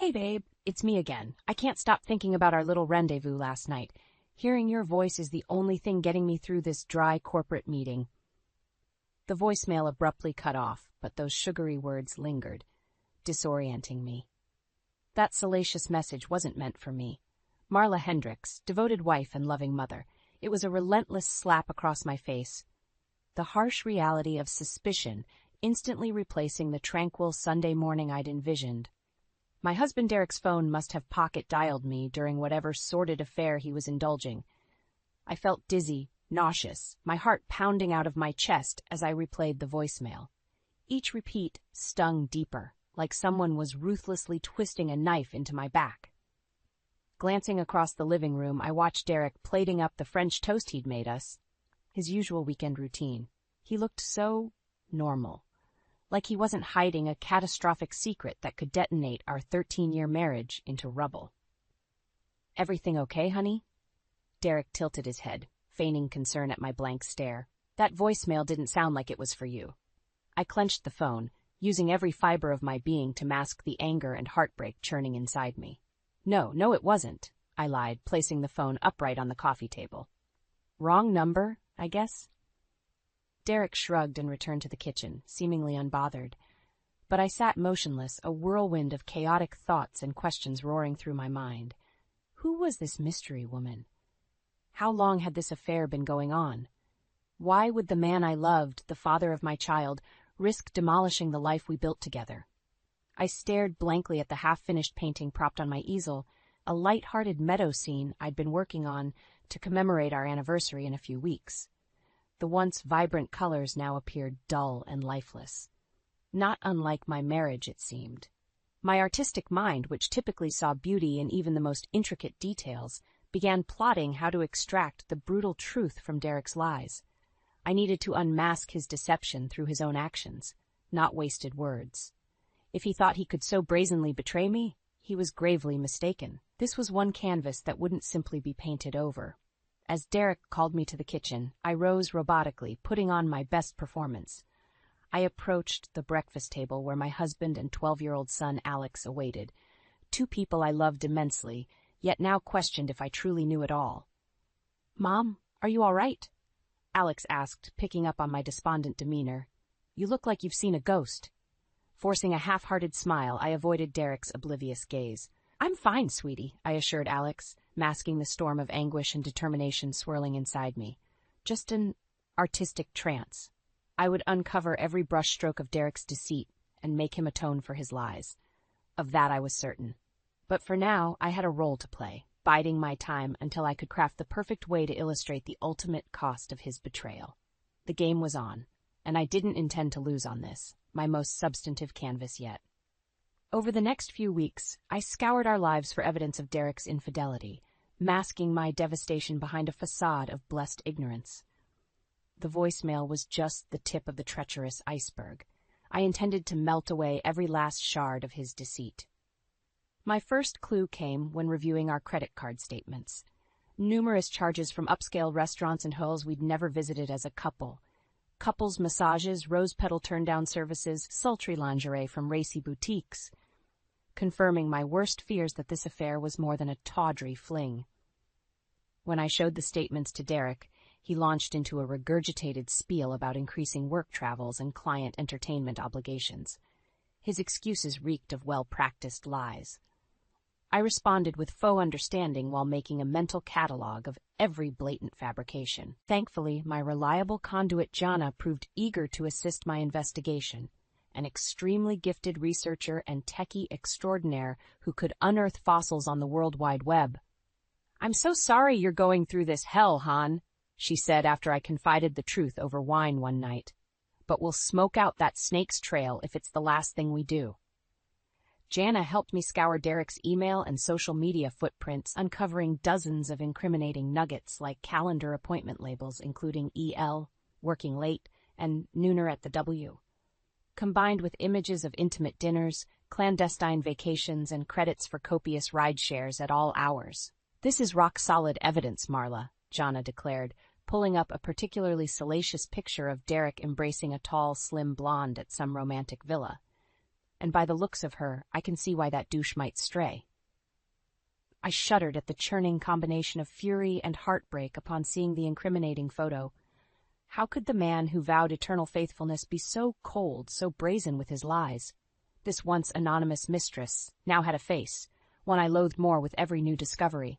Hey babe, it's me again. I can't stop thinking about our little rendezvous last night. Hearing your voice is the only thing getting me through this dry corporate meeting. The voicemail abruptly cut off, but those sugary words lingered, disorienting me. That salacious message wasn't meant for me. Marla Hendricks, devoted wife and loving mother. It was a relentless slap across my face. The harsh reality of suspicion instantly replacing the tranquil Sunday morning I'd envisioned. My husband Derek's phone must have pocket-dialed me during whatever sordid affair he was indulging. I felt dizzy, nauseous, my heart pounding out of my chest as I replayed the voicemail. Each repeat stung deeper, like someone was ruthlessly twisting a knife into my back. Glancing across the living room, I watched Derek plating up the French toast he'd made us. His usual weekend routine. He looked so normal. Like he wasn't hiding a catastrophic secret that could detonate our 13-year marriage into rubble. "Everything okay, honey?" Derek tilted his head, feigning concern at my blank stare. "That voicemail didn't sound like it was for you." I clenched the phone, using every fiber of my being to mask the anger and heartbreak churning inside me. No, it wasn't," I lied, placing the phone upright on the coffee table. "Wrong number, I guess?" Derek shrugged and returned to the kitchen, seemingly unbothered. But I sat motionless, a whirlwind of chaotic thoughts and questions roaring through my mind. Who was this mystery woman? How long had this affair been going on? Why would the man I loved, the father of my child, risk demolishing the life we built together? I stared blankly at the half-finished painting propped on my easel, a light-hearted meadow scene I'd been working on to commemorate our anniversary in a few weeks. The once vibrant colors now appeared dull and lifeless. Not unlike my marriage, it seemed. My artistic mind, which typically saw beauty in even the most intricate details, began plotting how to extract the brutal truth from Derek's lies. I needed to unmask his deception through his own actions, not wasted words. If he thought he could so brazenly betray me, he was gravely mistaken. This was one canvas that wouldn't simply be painted over. As Derek called me to the kitchen, I rose robotically, putting on my best performance. I approached the breakfast table where my husband and 12-year-old son Alex awaited, two people I loved immensely, yet now questioned if I truly knew it all. "Mom, are you all right?" Alex asked, picking up on my despondent demeanor. "You look like you've seen a ghost." Forcing a half-hearted smile, I avoided Derek's oblivious gaze. "I'm fine, sweetie," I assured Alex, masking the storm of anguish and determination swirling inside me. Just an artistic trance. I would uncover every brushstroke of Derek's deceit and make him atone for his lies. Of that I was certain. But for now, I had a role to play, biding my time until I could craft the perfect way to illustrate the ultimate cost of his betrayal. The game was on, and I didn't intend to lose on this, my most substantive canvas yet. Over the next few weeks, I scoured our lives for evidence of Derek's infidelity, masking my devastation behind a facade of blessed ignorance. The voicemail was just the tip of the treacherous iceberg. I intended to melt away every last shard of his deceit. My first clue came when reviewing our credit card statements. Numerous charges from upscale restaurants and hotels we'd never visited as a couple. Couples massages, rose petal turn-down services, sultry lingerie from racy boutiques, confirming my worst fears that this affair was more than a tawdry fling. When I showed the statements to Derek, he launched into a regurgitated spiel about increasing work travels and client entertainment obligations. His excuses reeked of well-practiced lies. I responded with faux understanding while making a mental catalog of every blatant fabrication. Thankfully, my reliable conduit Jana proved eager to assist my investigation, an extremely gifted researcher and techie extraordinaire who could unearth fossils on the World Wide Web. "I'm so sorry you're going through this hell, Han," she said after I confided the truth over wine one night. "But we'll smoke out that snake's trail if it's the last thing we do." Jana helped me scour Derek's email and social media footprints, uncovering dozens of incriminating nuggets like calendar appointment labels including EL, working late, and nooner at the W. Combined with images of intimate dinners, clandestine vacations, and credits for copious ride shares at all hours. "This is rock-solid evidence, Marla," Jana declared, pulling up a particularly salacious picture of Derek embracing a tall, slim blonde at some romantic villa. and by the looks of her, I can see why that douche might stray. I shuddered at the churning combination of fury and heartbreak upon seeing the incriminating photo. How could the man who vowed eternal faithfulness be so cold, so brazen with his lies? This once anonymous mistress now had a face, one I loathed more with every new discovery.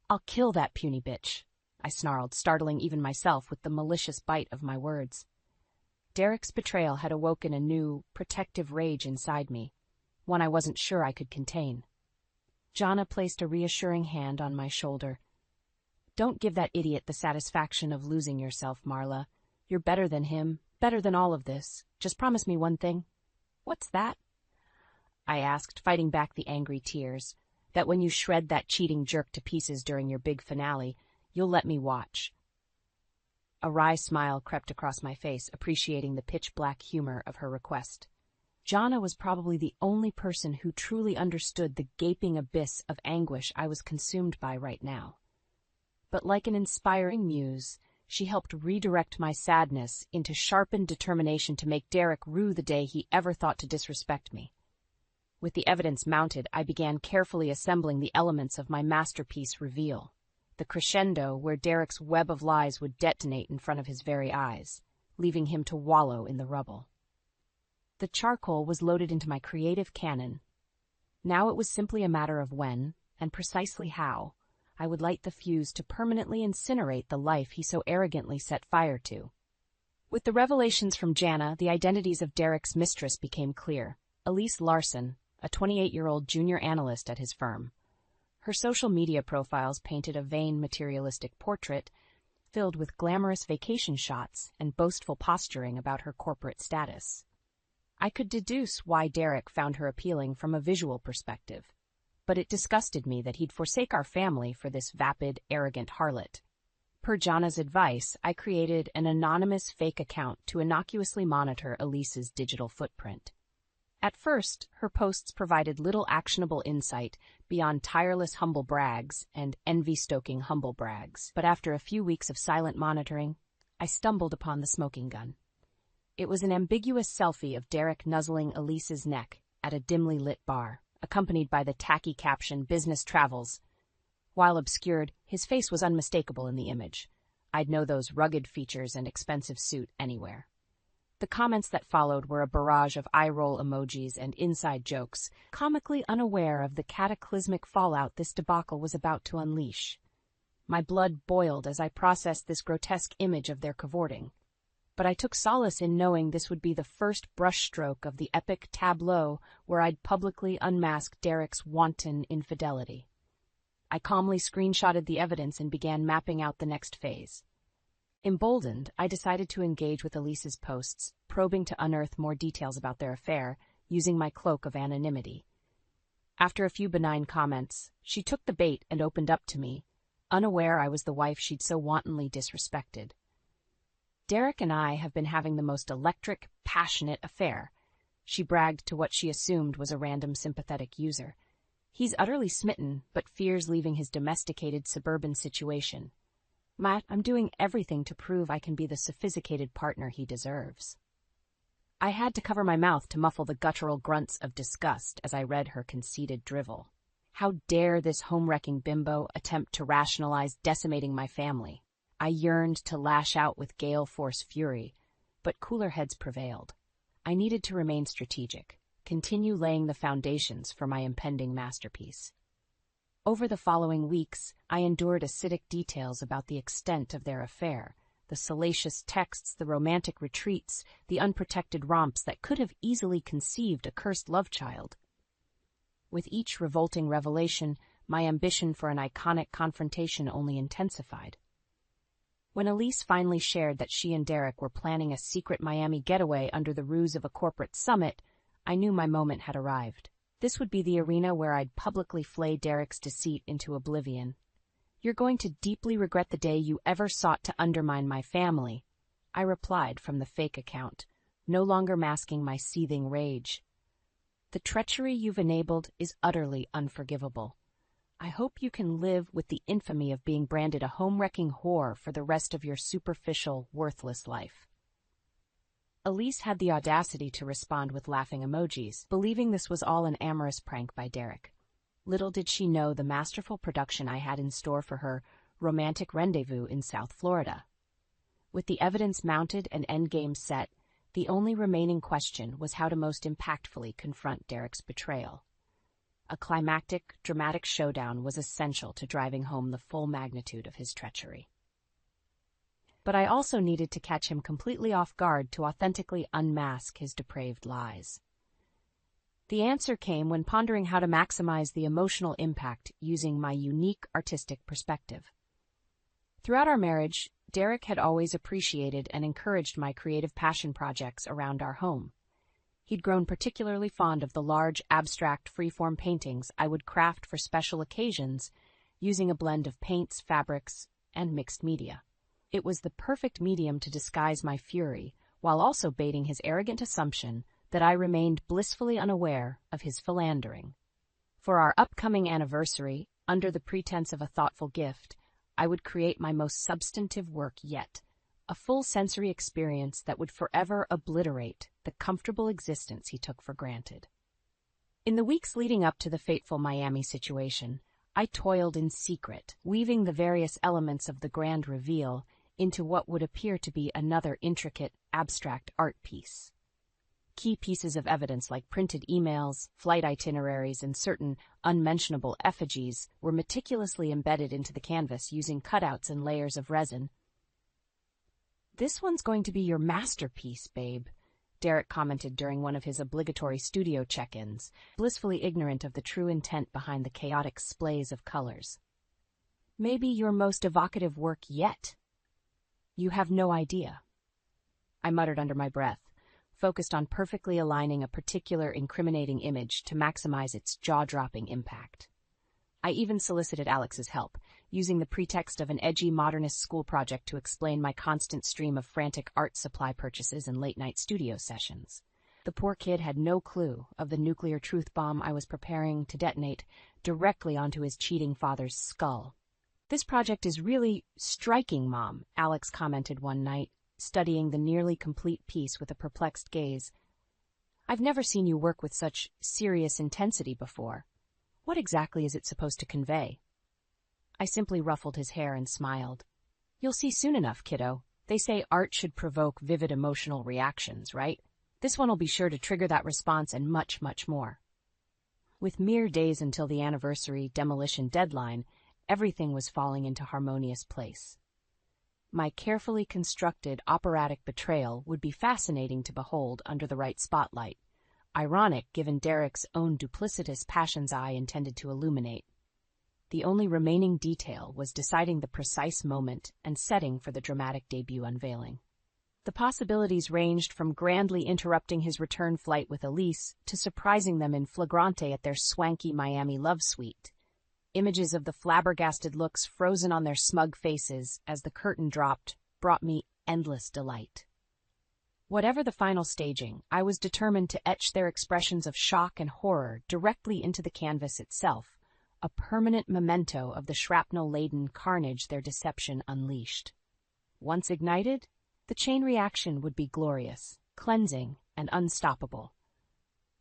"I'll kill that puny bitch," I snarled, startling even myself with the malicious bite of my words. Derek's betrayal had awoken a new, protective rage inside me, one I wasn't sure I could contain. Jana placed a reassuring hand on my shoulder. "Don't give that idiot the satisfaction of losing yourself, Marla. You're better than him, better than all of this. Just promise me one thing." "What's that?" I asked, fighting back the angry tears. "That when you shred that cheating jerk to pieces during your big finale, you'll let me watch." A wry smile crept across my face, appreciating the pitch-black humor of her request. Jana was probably the only person who truly understood the gaping abyss of anguish I was consumed by right now. But like an inspiring muse, she helped redirect my sadness into sharpened determination to make Derek rue the day he ever thought to disrespect me. With the evidence mounted, I began carefully assembling the elements of my masterpiece reveal, the crescendo where Derek's web of lies would detonate in front of his very eyes, leaving him to wallow in the rubble. The charcoal was loaded into my creative cannon. Now it was simply a matter of when, and precisely how, I would light the fuse to permanently incinerate the life he so arrogantly set fire to. With the revelations from Jana, the identities of Derek's mistress became clear. Elise Larson, a 28-year-old junior analyst at his firm. Her social media profiles painted a vain, materialistic portrait, filled with glamorous vacation shots and boastful posturing about her corporate status. I could deduce why Derek found her appealing from a visual perspective, but it disgusted me that he'd forsake our family for this vapid, arrogant harlot. Per Jana's advice, I created an anonymous fake account to innocuously monitor Elise's digital footprint. At first, her posts provided little actionable insight beyond tireless humble brags and envy-stoking humble brags, but after a few weeks of silent monitoring, I stumbled upon the smoking gun. It was an ambiguous selfie of Derek nuzzling Elise's neck at a dimly lit bar, accompanied by the tacky caption "Business Travels." While obscured, his face was unmistakable in the image. I'd know those rugged features and expensive suit anywhere. The comments that followed were a barrage of eye-roll emojis and inside jokes, comically unaware of the cataclysmic fallout this debacle was about to unleash. My blood boiled as I processed this grotesque image of their cavorting. But I took solace in knowing this would be the first brushstroke of the epic tableau where I'd publicly unmask Derek's wanton infidelity. I calmly screenshotted the evidence and began mapping out the next phase. Emboldened, I decided to engage with Elise's posts, probing to unearth more details about their affair, using my cloak of anonymity. After a few benign comments, she took the bait and opened up to me, unaware I was the wife she'd so wantonly disrespected. "Derek and I have been having the most electric, passionate affair," she bragged to what she assumed was a random sympathetic user. "He's utterly smitten, but fears leaving his domesticated suburban situation. Matt, I'm doing everything to prove I can be the sophisticated partner he deserves." I had to cover my mouth to muffle the guttural grunts of disgust as I read her conceited drivel. How dare this home-wrecking bimbo attempt to rationalize decimating my family? I yearned to lash out with gale force fury, but cooler heads prevailed. I needed to remain strategic, continue laying the foundations for my impending masterpiece. Over the following weeks, I endured acidic details about the extent of their affair, the salacious texts, the romantic retreats, the unprotected romps that could have easily conceived a cursed love child. With each revolting revelation, my ambition for an iconic confrontation only intensified. When Elise finally shared that she and Derek were planning a secret Miami getaway under the ruse of a corporate summit, I knew my moment had arrived. This would be the arena where I'd publicly flay Derek's deceit into oblivion. "You're going to deeply regret the day you ever sought to undermine my family," I replied from the fake account, no longer masking my seething rage. "The treachery you've enabled is utterly unforgivable. I hope you can live with the infamy of being branded a home-wrecking whore for the rest of your superficial, worthless life." Elise had the audacity to respond with laughing emojis, believing this was all an amorous prank by Derek. Little did she know the masterful production I had in store for her romantic rendezvous in South Florida. With the evidence mounted and endgame set, the only remaining question was how to most impactfully confront Derek's betrayal. A climactic, dramatic showdown was essential to driving home the full magnitude of his treachery. But I also needed to catch him completely off guard to authentically unmask his depraved lies. The answer came when pondering how to maximize the emotional impact using my unique artistic perspective. Throughout our marriage, Derek had always appreciated and encouraged my creative passion projects around our home. He'd grown particularly fond of the large, abstract, freeform paintings I would craft for special occasions using a blend of paints, fabrics, and mixed media. It was the perfect medium to disguise my fury, while also baiting his arrogant assumption that I remained blissfully unaware of his philandering. For our upcoming anniversary, under the pretense of a thoughtful gift, I would create my most substantive work yet, a full sensory experience that would forever obliterate the comfortable existence he took for granted. In the weeks leading up to the fateful Miami situation, I toiled in secret, weaving the various elements of the grand reveal into what would appear to be another intricate, abstract art piece. Key pieces of evidence like printed emails, flight itineraries, and certain unmentionable effigies were meticulously embedded into the canvas using cutouts and layers of resin. "This one's going to be your masterpiece, babe," Derek commented during one of his obligatory studio check-ins, blissfully ignorant of the true intent behind the chaotic splays of colors. "Maybe your most evocative work yet. You have no idea," I muttered under my breath, focused on perfectly aligning a particular incriminating image to maximize its jaw-dropping impact. I even solicited Alex's help, using the pretext of an edgy modernist school project to explain my constant stream of frantic art supply purchases and late-night studio sessions. The poor kid had no clue of the nuclear truth bomb I was preparing to detonate directly onto his cheating father's skull. "This project is really striking, Mom," Alex commented one night, studying the nearly complete piece with a perplexed gaze. "I've never seen you work with such serious intensity before. What exactly is it supposed to convey?" I simply ruffled his hair and smiled. "You'll see soon enough, kiddo. They say art should provoke vivid emotional reactions, right? This one will be sure to trigger that response and much, much more." With mere days until the anniversary demolition deadline, everything was falling into harmonious place. My carefully constructed operatic betrayal would be fascinating to behold under the right spotlight, ironic given Derek's own duplicitous passions I intended to illuminate. The only remaining detail was deciding the precise moment and setting for the dramatic debut unveiling. The possibilities ranged from grandly interrupting his return flight with Elise to surprising them in flagrante at their swanky Miami love suite. Images of the flabbergasted looks frozen on their smug faces as the curtain dropped brought me endless delight. Whatever the final staging, I was determined to etch their expressions of shock and horror directly into the canvas itself, a permanent memento of the shrapnel-laden carnage their deception unleashed. Once ignited, the chain reaction would be glorious, cleansing, and unstoppable.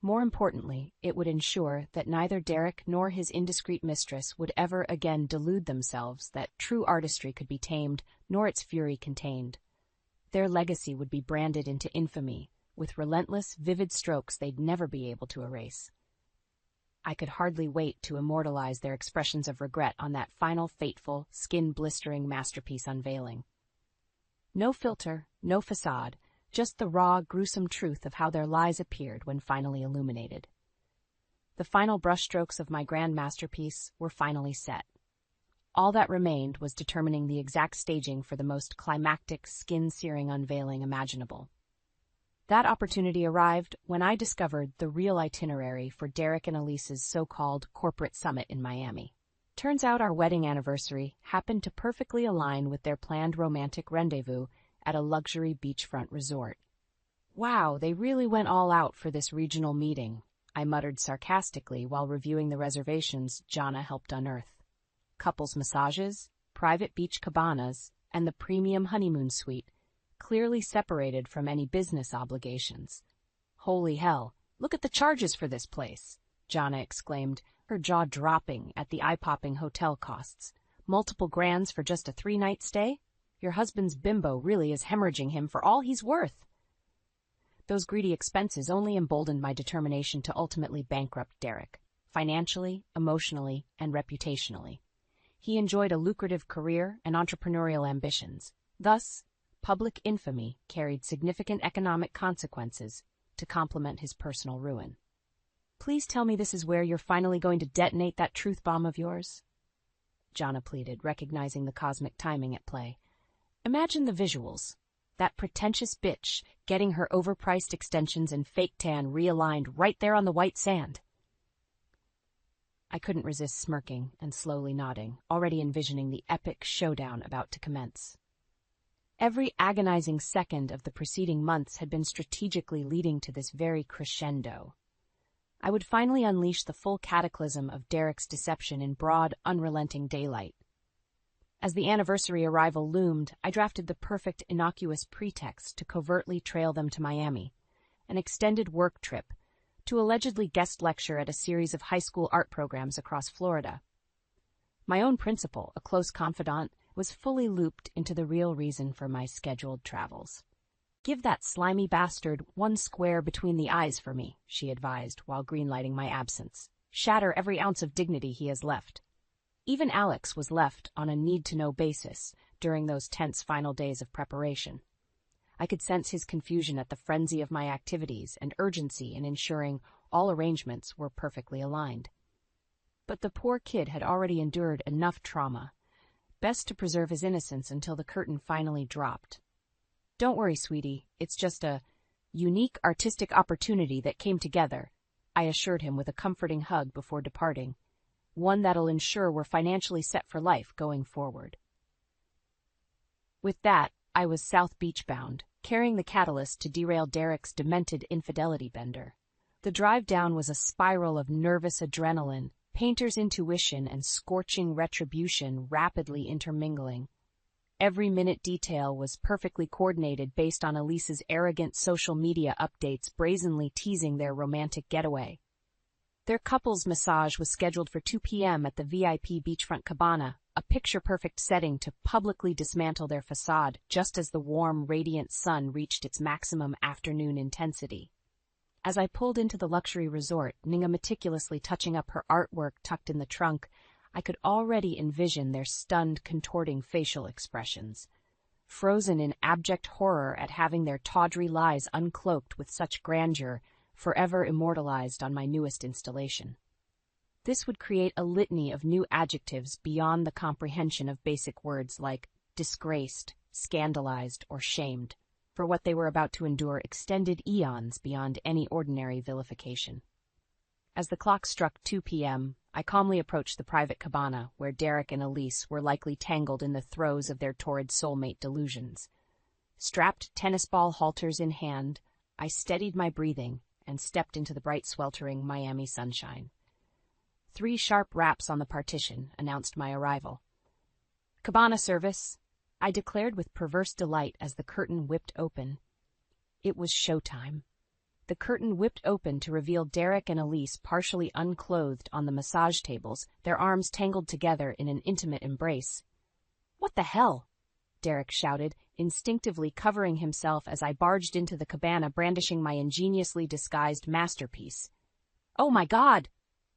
More importantly, it would ensure that neither Derek nor his indiscreet mistress would ever again delude themselves that true artistry could be tamed nor its fury contained. Their legacy would be branded into infamy, with relentless, vivid strokes they'd never be able to erase. I could hardly wait to immortalize their expressions of regret on that final fateful, skin-blistering masterpiece unveiling. No filter, no facade, just the raw, gruesome truth of how their lies appeared when finally illuminated. The final brushstrokes of my grand masterpiece were finally set. All that remained was determining the exact staging for the most climactic, skin-searing unveiling imaginable. That opportunity arrived when I discovered the real itinerary for Derek and Elise's so-called corporate summit in Miami. Turns out our wedding anniversary happened to perfectly align with their planned romantic rendezvous at a luxury beachfront resort. "Wow, they really went all out for this regional meeting," I muttered sarcastically while reviewing the reservations Jana helped unearth. Couples massages, private beach cabanas, and the premium honeymoon suite. clearly separated from any business obligations. "Holy hell, look at the charges for this place," Jana exclaimed, her jaw dropping at the eye-popping hotel costs. "Multiple grands for just a 3-night stay? Your husband's bimbo really is hemorrhaging him for all he's worth." Those greedy expenses only emboldened my determination to ultimately bankrupt Derek, financially, emotionally, and reputationally. He enjoyed a lucrative career and entrepreneurial ambitions. Thus, public infamy carried significant economic consequences to complement his personal ruin. "Please tell me this is where you're finally going to detonate that truth bomb of yours," Jana pleaded, recognizing the cosmic timing at play. "Imagine the visuals. That pretentious bitch getting her overpriced extensions and fake tan realigned right there on the white sand." I couldn't resist smirking and slowly nodding, already envisioning the epic showdown about to commence. Every agonizing second of the preceding months had been strategically leading to this very crescendo. I would finally unleash the full cataclysm of Derek's deception in broad, unrelenting daylight. As the anniversary arrival loomed, I drafted the perfect innocuous pretext to covertly trail them to Miami, an extended work trip, to allegedly guest lecture at a series of high school art programs across Florida. My own principal, a close confidant, was fully looped into the real reason for my scheduled travels. "Give that slimy bastard one square between the eyes for me," she advised while greenlighting my absence. "Shatter every ounce of dignity he has left." Even Alex was left on a need-to-know basis during those tense final days of preparation. I could sense his confusion at the frenzy of my activities and urgency in ensuring all arrangements were perfectly aligned. But the poor kid had already endured enough trauma. Best to preserve his innocence until the curtain finally dropped. "Don't worry, sweetie, it's just a unique artistic opportunity that came together," I assured him with a comforting hug before departing. "One that'll ensure we're financially set for life going forward." With that, I was South Beach bound, carrying the catalyst to derail Derek's demented infidelity bender. The drive down was a spiral of nervous adrenaline, painter's intuition and scorching retribution rapidly intermingling. Every minute detail was perfectly coordinated based on Elise's arrogant social media updates brazenly teasing their romantic getaway. Their couples massage was scheduled for 2 p.m. at the VIP beachfront cabana, a picture-perfect setting to publicly dismantle their facade just as the warm, radiant sun reached its maximum afternoon intensity. As I pulled into the luxury resort, Ninga meticulously touching up her artwork tucked in the trunk, I could already envision their stunned, contorting facial expressions. Frozen in abject horror at having their tawdry lies uncloaked with such grandeur, forever immortalized on my newest installation. This would create a litany of new adjectives beyond the comprehension of basic words like disgraced, scandalized, or shamed, for what they were about to endure extended eons beyond any ordinary vilification. As the clock struck 2 p.m., I calmly approached the private cabana where Derek and Elise were likely tangled in the throes of their torrid soulmate delusions. Strapped tennis ball halters in hand, I steadied my breathing and stepped into the bright sweltering Miami sunshine. 3 sharp raps on the partition announced my arrival. "Cabana service," I declared with perverse delight as the curtain whipped open. It was showtime. The curtain whipped open to reveal Derek and Elise partially unclothed on the massage tables, their arms tangled together in an intimate embrace. "What the hell?" Derek shouted, instinctively covering himself as I barged into the cabana brandishing my ingeniously disguised masterpiece. "Oh my God!"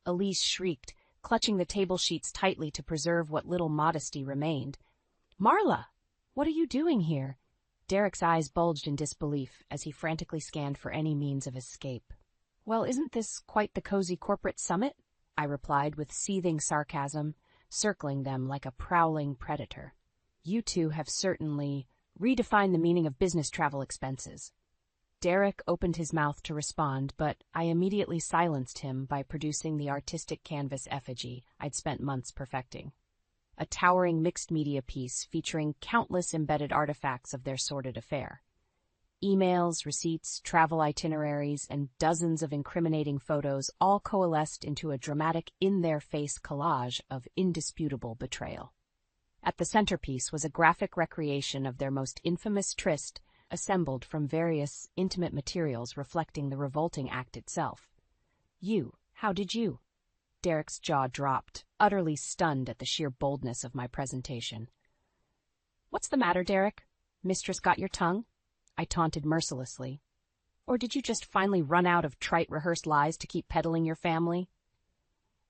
Elise shrieked, clutching the table sheets tightly to preserve what little modesty remained. "Marla, what are you doing here?" Derek's eyes bulged in disbelief as he frantically scanned for any means of escape. "Well, isn't this quite the cozy corporate summit?" I replied with seething sarcasm, circling them like a prowling predator. "You two have certainly redefined the meaning of business travel expenses." Derek opened his mouth to respond, but I immediately silenced him by producing the artistic canvas effigy I'd spent months perfecting. A towering mixed-media piece featuring countless embedded artifacts of their sordid affair. Emails, receipts, travel itineraries, and dozens of incriminating photos all coalesced into a dramatic in-their-face collage of indisputable betrayal. At the centerpiece was a graphic recreation of their most infamous tryst, assembled from various intimate materials reflecting the revolting act itself. How did you? Derek's jaw dropped, utterly stunned at the sheer boldness of my presentation. What's the matter, Derek? Mistress got your tongue? I taunted mercilessly. Or did you just finally run out of trite rehearsed lies to keep peddling your family?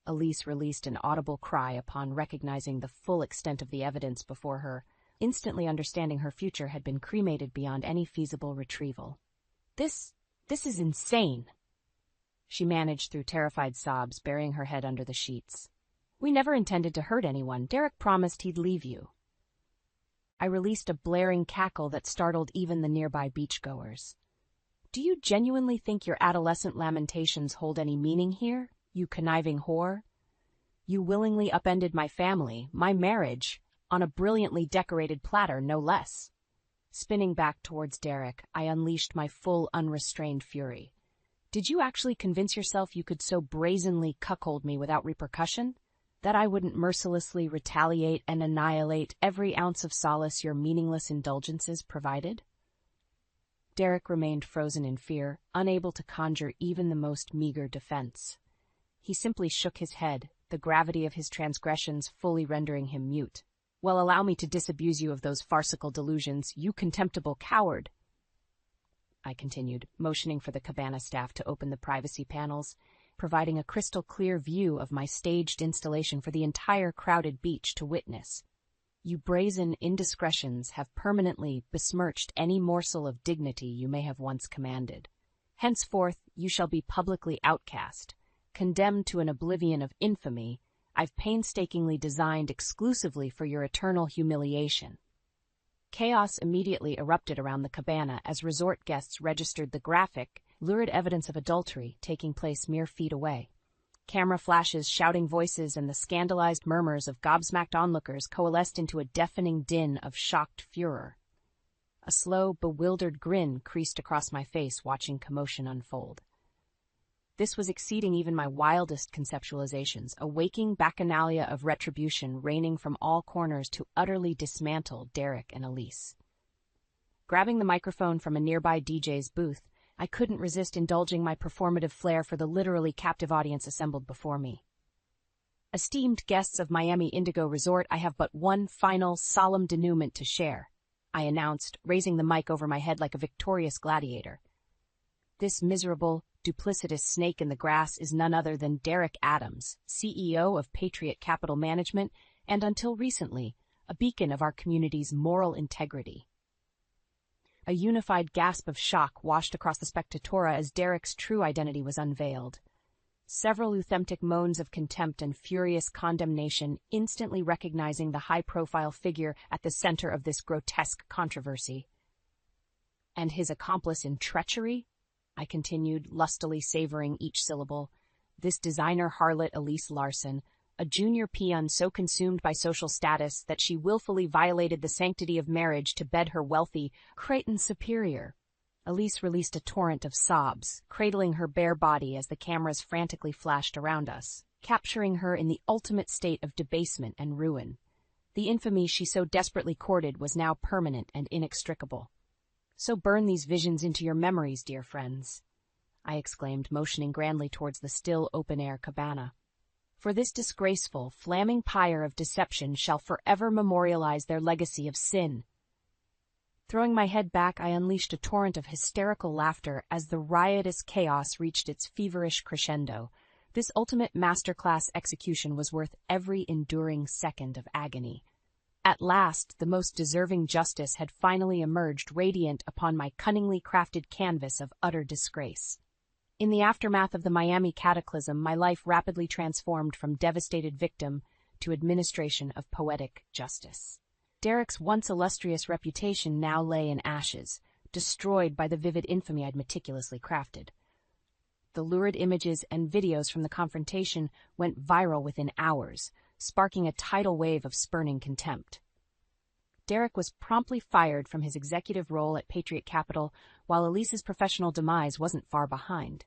Elise released an audible cry upon recognizing the full extent of the evidence before her, instantly understanding her future had been cremated beyond any feasible retrieval. This is insane. She managed through terrified sobs, burying her head under the sheets. We never intended to hurt anyone. Derek promised he'd leave you. I released a blaring cackle that startled even the nearby beachgoers. Do you genuinely think your adolescent lamentations hold any meaning here, you conniving whore? You willingly upended my family, my marriage, on a brilliantly decorated platter, no less. Spinning back towards Derek, I unleashed my full, unrestrained fury. Did you actually convince yourself you could so brazenly cuckold me without repercussion? That I wouldn't mercilessly retaliate and annihilate every ounce of solace your meaningless indulgences provided? Derek remained frozen in fear, unable to conjure even the most meager defense. He simply shook his head, the gravity of his transgressions fully rendering him mute. Well, allow me to disabuse you of those farcical delusions, you contemptible coward, I continued, motioning for the cabana staff to open the privacy panels, providing a crystal-clear view of my staged installation for the entire crowded beach to witness. You brazen indiscretions have permanently besmirched any morsel of dignity you may have once commanded. Henceforth, you shall be publicly outcast, condemned to an oblivion of infamy I've painstakingly designed exclusively for your eternal humiliation. Chaos immediately erupted around the cabana as resort guests registered the graphic, lurid evidence of adultery taking place mere feet away. Camera flashes, shouting voices, and the scandalized murmurs of gobsmacked onlookers coalesced into a deafening din of shocked furor. A slow, bewildered grin creased across my face watching commotion unfold. This was exceeding even my wildest conceptualizations, a waking bacchanalia of retribution raining from all corners to utterly dismantle Derek and Elise. Grabbing the microphone from a nearby DJ's booth, I couldn't resist indulging my performative flair for the literally captive audience assembled before me. Esteemed guests of Miami Indigo Resort, I have but one final, solemn denouement to share, I announced, raising the mic over my head like a victorious gladiator. This miserable, duplicitous snake in the grass is none other than Derek Adams, CEO of Patriot Capital Management, and until recently, a beacon of our community's moral integrity. A unified gasp of shock washed across the spectatora as Derek's true identity was unveiled. Several euthymtic moans of contempt and furious condemnation instantly recognizing the high-profile figure at the center of this grotesque controversy. And his accomplice in treachery? I continued, lustily savoring each syllable. This designer harlot Elise Larson, a junior peon so consumed by social status that she willfully violated the sanctity of marriage to bed her wealthy Creighton superior. Elise released a torrent of sobs, cradling her bare body as the cameras frantically flashed around us, capturing her in the ultimate state of debasement and ruin. The infamy she so desperately courted was now permanent and inextricable. So burn these visions into your memories, dear friends, I exclaimed, motioning grandly towards the still open-air cabana. For this disgraceful, flaming pyre of deception shall forever memorialize their legacy of sin. Throwing my head back, I unleashed a torrent of hysterical laughter as the riotous chaos reached its feverish crescendo. This ultimate masterclass execution was worth every enduring second of agony. At last, the most deserving justice had finally emerged radiant upon my cunningly crafted canvas of utter disgrace. In the aftermath of the Miami cataclysm, my life rapidly transformed from devastated victim to administration of poetic justice. Derek's once illustrious reputation now lay in ashes, destroyed by the vivid infamy I'd meticulously crafted. The lurid images and videos from the confrontation went viral within hours, sparking a tidal wave of spurning contempt. Derek was promptly fired from his executive role at Patriot Capital, while Elise's professional demise wasn't far behind.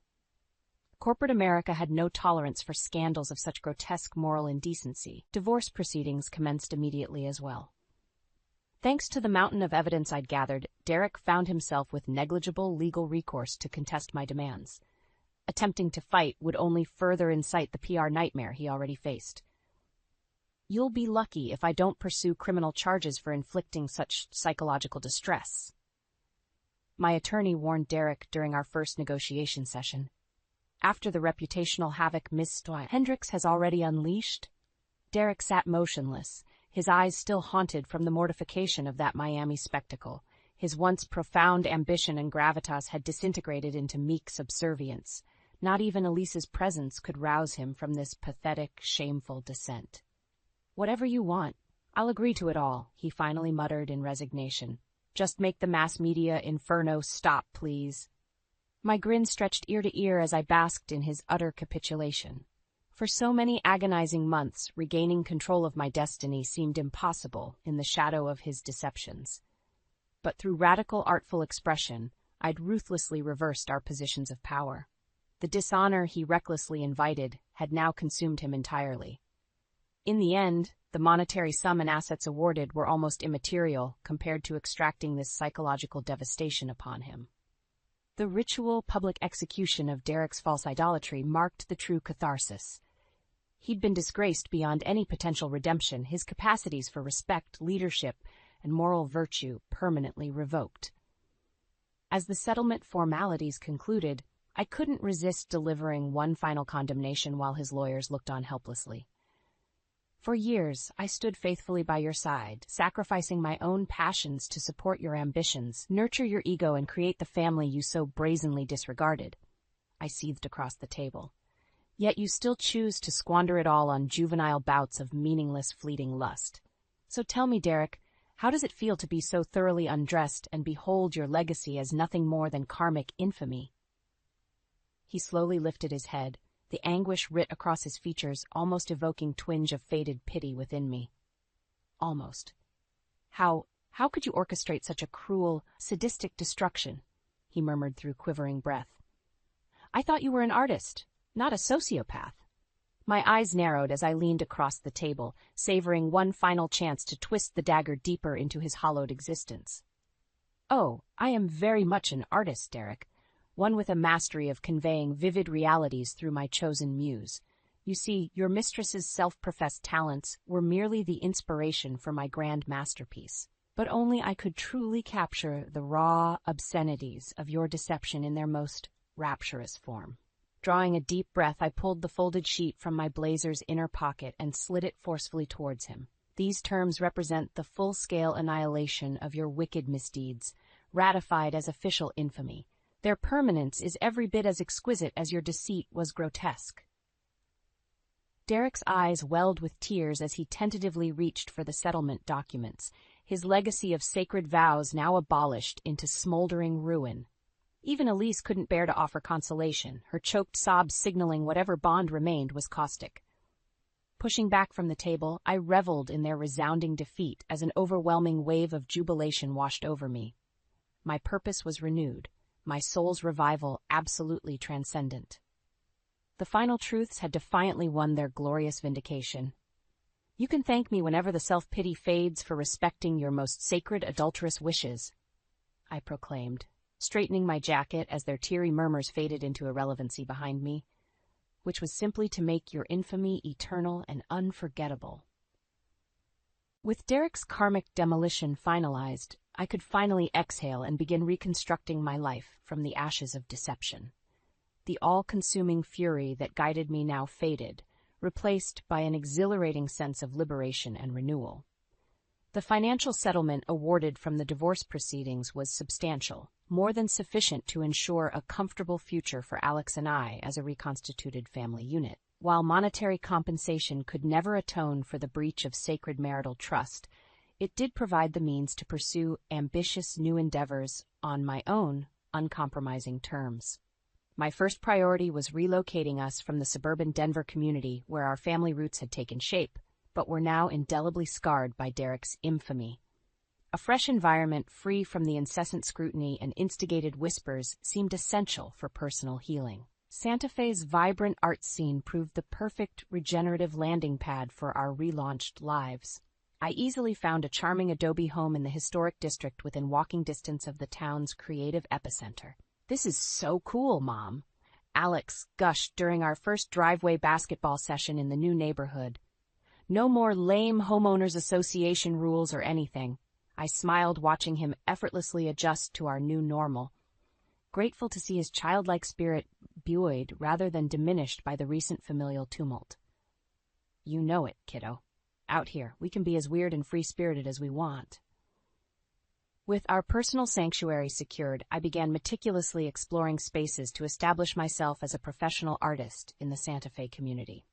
Corporate America had no tolerance for scandals of such grotesque moral indecency. Divorce proceedings commenced immediately as well. Thanks to the mountain of evidence I'd gathered, Derek found himself with negligible legal recourse to contest my demands. Attempting to fight would only further incite the PR nightmare he already faced. "You'll be lucky if I don't pursue criminal charges for inflicting such psychological distress," my attorney warned Derek during our first negotiation session. "After the reputational havoc Ms. Hendricks has already unleashed?" Derek sat motionless, his eyes still haunted from the mortification of that Miami spectacle. His once profound ambition and gravitas had disintegrated into meek subservience. Not even Elise's presence could rouse him from this pathetic, shameful descent. "Whatever you want, I'll agree to it all," he finally muttered in resignation. "Just make the mass media inferno stop, please." My grin stretched ear to ear as I basked in his utter capitulation. For so many agonizing months, regaining control of my destiny seemed impossible in the shadow of his deceptions. But through radical, artful expression, I'd ruthlessly reversed our positions of power. The dishonor he recklessly invited had now consumed him entirely. In the end, the monetary sum and assets awarded were almost immaterial compared to extracting this psychological devastation upon him. The ritual public execution of Derek's false idolatry marked the true catharsis. He'd been disgraced beyond any potential redemption, his capacities for respect, leadership, and moral virtue permanently revoked. As the settlement formalities concluded, I couldn't resist delivering one final condemnation while his lawyers looked on helplessly. "For years, I stood faithfully by your side, sacrificing my own passions to support your ambitions, nurture your ego, and create the family you so brazenly disregarded." I seethed across the table. "Yet you still choose to squander it all on juvenile bouts of meaningless, fleeting lust. So tell me, Derek, how does it feel to be so thoroughly undressed and behold your legacy as nothing more than karmic infamy?" He slowly lifted his head, the anguish writ across his features almost evoking twinge of faded pity within me. "Almost. How could you orchestrate such a cruel, sadistic destruction?" he murmured through quivering breath. "I thought you were an artist, not a sociopath." My eyes narrowed as I leaned across the table, savoring one final chance to twist the dagger deeper into his hollowed existence. "Oh, I am very much an artist, Derek. One with a mastery of conveying vivid realities through my chosen muse. You see, your mistress's self-professed talents were merely the inspiration for my grand masterpiece. But only I could truly capture the raw obscenities of your deception in their most rapturous form." Drawing a deep breath, I pulled the folded sheet from my blazer's inner pocket and slid it forcefully towards him. "These terms represent the full-scale annihilation of your wicked misdeeds, ratified as official infamy. Their permanence is every bit as exquisite as your deceit was grotesque." Derek's eyes welled with tears as he tentatively reached for the settlement documents, his legacy of sacred vows now abolished into smoldering ruin. Even Elise couldn't bear to offer consolation, her choked sobs signaling whatever bond remained was caustic. Pushing back from the table, I reveled in their resounding defeat as an overwhelming wave of jubilation washed over me. My purpose was renewed, my soul's revival absolutely transcendent. The final truths had defiantly won their glorious vindication. "You can thank me whenever the self-pity fades for respecting your most sacred adulterous wishes," I proclaimed, straightening my jacket as their teary murmurs faded into irrelevancy behind me, "which was simply to make your infamy eternal and unforgettable." With Derek's karmic demolition finalized, I could finally exhale and begin reconstructing my life from the ashes of deception. The all-consuming fury that guided me now faded, replaced by an exhilarating sense of liberation and renewal. The financial settlement awarded from the divorce proceedings was substantial, more than sufficient to ensure a comfortable future for Alex and I as a reconstituted family unit. While monetary compensation could never atone for the breach of sacred marital trust, it did provide the means to pursue ambitious new endeavors on my own uncompromising terms. My first priority was relocating us from the suburban Denver community where our family roots had taken shape, but were now indelibly scarred by Derek's infamy. A fresh environment free from the incessant scrutiny and instigated whispers seemed essential for personal healing. Santa Fe's vibrant art scene proved the perfect regenerative landing pad for our relaunched lives. I easily found a charming adobe home in the historic district within walking distance of the town's creative epicenter. "This is so cool, Mom," Alex gushed during our first driveway basketball session in the new neighborhood. "No more lame homeowners association rules or anything." I smiled, watching him effortlessly adjust to our new normal, grateful to see his childlike spirit buoyed rather than diminished by the recent familial tumult. "You know it, kiddo. Out here, we can be as weird and free-spirited as we want." With our personal sanctuary secured, I began meticulously exploring spaces to establish myself as a professional artist in the Santa Fe community.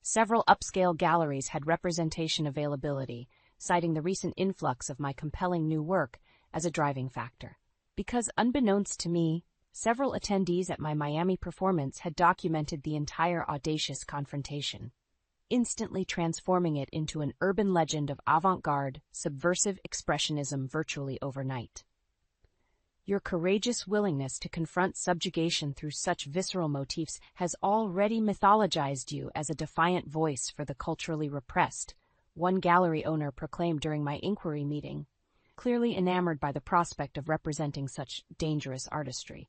Several upscale galleries had representation availability, citing the recent influx of my compelling new work as a driving factor. Because unbeknownst to me, several attendees at my Miami performance had documented the entire audacious confrontation, instantly transforming it into an urban legend of avant-garde, subversive expressionism virtually overnight. Your courageous willingness to confront subjugation through such visceral motifs has already mythologized you as a defiant voice for the culturally repressed, one gallery owner proclaimed during my inquiry meeting, clearly enamored by the prospect of representing such dangerous artistry.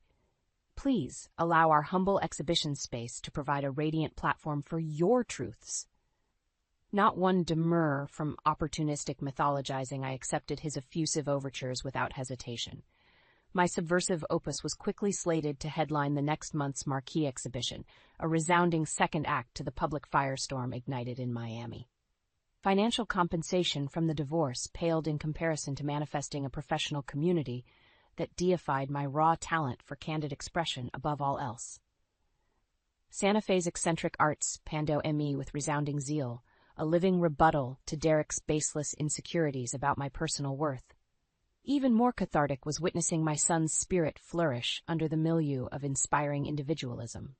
"Please allow our humble exhibition space to provide a radiant platform for your truths." Not one demur from opportunistic mythologizing, I accepted his effusive overtures without hesitation. My subversive opus was quickly slated to headline the next month's marquee exhibition, a resounding second act to the public firestorm ignited in Miami. Financial compensation from the divorce paled in comparison to manifesting a professional community that deified my raw talent for candid expression above all else. Santa Fe's eccentric arts pando me with resounding zeal, a living rebuttal to Derek's baseless insecurities about my personal worth. Even more cathartic was witnessing my son's spirit flourish under the milieu of inspiring individualism.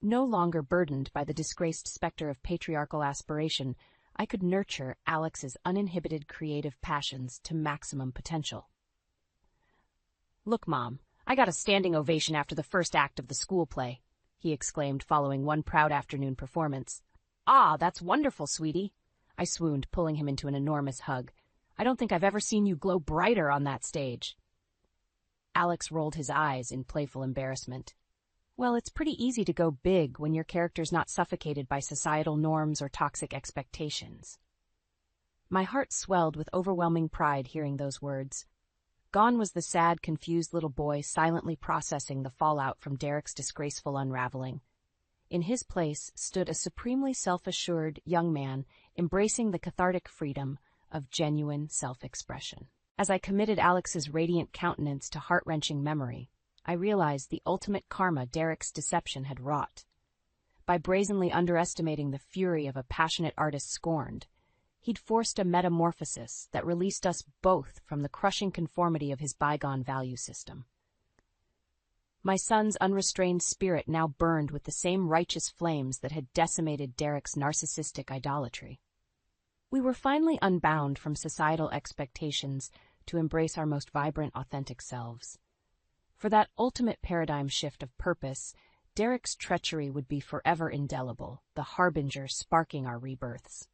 No longer burdened by the disgraced specter of patriarchal aspiration, I could nurture Alex's uninhibited creative passions to maximum potential. "Look, Mom, I got a standing ovation after the first act of the school play," he exclaimed following one proud afternoon performance. "Ah, that's wonderful, sweetie." I swooned, pulling him into an enormous hug. "I don't think I've ever seen you glow brighter on that stage." Alex rolled his eyes in playful embarrassment. "Well, it's pretty easy to go big when your character's not suffocated by societal norms or toxic expectations." My heart swelled with overwhelming pride hearing those words. Gone was the sad, confused little boy silently processing the fallout from Derek's disgraceful unraveling. In his place stood a supremely self-assured young man embracing the cathartic freedom of genuine self-expression. As I committed Alex's radiant countenance to heart-wrenching memory, I realized the ultimate karma Derek's deception had wrought. By brazenly underestimating the fury of a passionate artist scorned, he'd forced a metamorphosis that released us both from the crushing conformity of his bygone value system. My son's unrestrained spirit now burned with the same righteous flames that had decimated Derek's narcissistic idolatry. We were finally unbound from societal expectations to embrace our most vibrant, authentic selves. For that ultimate paradigm shift of purpose, Derek's treachery would be forever indelible, the harbinger sparking our rebirths.